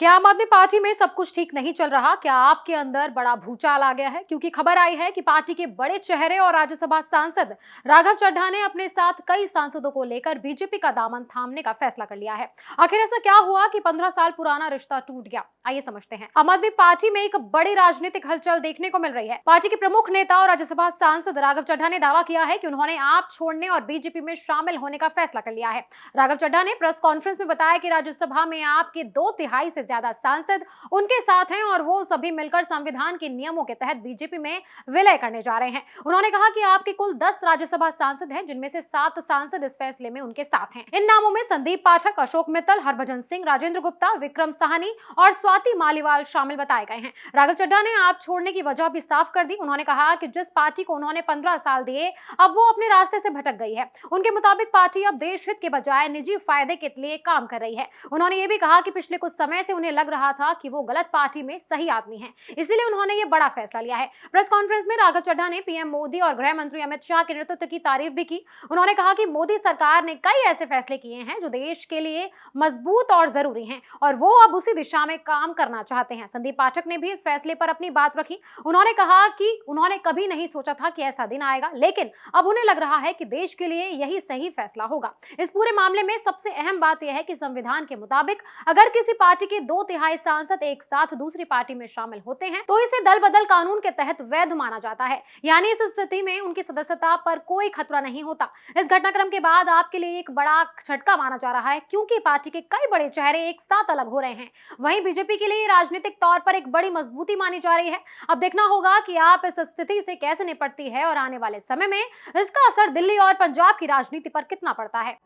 क्या आम आदमी पार्टी में सब कुछ ठीक नहीं चल रहा? क्या आपके अंदर बड़ा भूचाल आ गया है? क्योंकि खबर आई है कि पार्टी के बड़े चेहरे और राज्यसभा सांसद राघव चड्ढा ने अपने साथ कई सांसदों को लेकर बीजेपी का दामन थामने का फैसला कर लिया है। आखिर ऐसा क्या हुआ कि 15 साल पुराना रिश्ता टूट गया? आइए समझते हैं। आम आदमी पार्टी में एक बड़ी राजनीतिक हलचल देखने को मिल रही है। पार्टी के प्रमुख नेता और राज्यसभा सांसद राघव चड्ढा ने दावा किया है कि उन्होंने आप छोड़ने और बीजेपी में शामिल होने का फैसला कर लिया है। राघव चड्ढा ने प्रेस कॉन्फ्रेंस में बताया कि राज्यसभा में आपके 2/3 से ज्यादा सांसद उनके साथ हैं और वो सभी मिलकर संविधान के नियमों के तहत बीजेपी में विलय करने जा रहे हैं। उन्होंने कहा कि आपके कुल 10 राज्यसभा सांसद हैं, जिनमें से 7 सांसद इस फैसले में उनके साथ हैं। इन नामों में संदीप पाठक, अशोक मित्तल, हरभजन सिंह, राजेंद्र गुप्ता, विक्रम साहनी और स्वाति मालीवाल शामिल बताए गए हैं। राघव चड्ढा ने आप छोड़ने की वजह भी साफ कर दी। उन्होंने कहा कि जिस पार्टी को उन्होंने 15 साल दिए, अब वो अपने रास्ते से भटक गई है। उनके मुताबिक पार्टी अब देश हित के बजाय निजी फायदे के लिए काम कर रही है। उन्होंने ये भी कहा कि पिछले कुछ समय से उन्हें लग रहा था कि वो गलत पार्टी में सही आदमी हैं, इसीलिए उन्होंने ये बड़ा फैसला लिया है। प्रेस कॉन्फ्रेंस में राघव चड्ढा ने पीएम मोदी और गृह मंत्री अमित शाह के नेतृत्व की तारीफ भी की। उन्होंने कहा कि मोदी सरकार ने कई ऐसे फैसले किए हैं जो देश के लिए मजबूत और जरूरी हैं और वो अब उसी दिशा में काम करना चाहते हैं। संदीप पाठक ने भी इस फैसले पर अपनी बात रखी। उन्होंने कहा कि उन्होंने कभी नहीं सोचा था कि ऐसा दिन आएगा, लेकिन अब उन्हें लग रहा है कि देश के लिए यही सही फैसला होगा। इस पूरे मामले में सबसे अहम बात यह है कि संविधान के मुताबिक अगर किसी पार्टी के 2/3 सांसद एक साथ दूसरी पार्टी में शामिल होते हैं तो इसे दल बदल कानून के तहत वैध माना जाता है, यानी इस स्थिति में उनकी सदस्यता पर कोई खतरा नहीं होता। इस घटनाक्रम के बाद आपके लिए एक बड़ा झटका माना जा रहा है, क्योंकि पार्टी के कई बड़े चेहरे एक साथ अलग हो रहे हैं। वहीं बीजेपी के लिए राजनीतिक तौर पर एक बड़ी मजबूती मानी जा रही है। अब देखना होगा कि आप इस स्थिति से कैसे निपटती है और आने वाले समय में इसका असर दिल्ली और पंजाब की राजनीति पर कितना पड़ता है।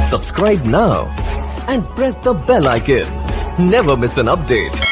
Subscribe now and press the bell icon. Never miss an update.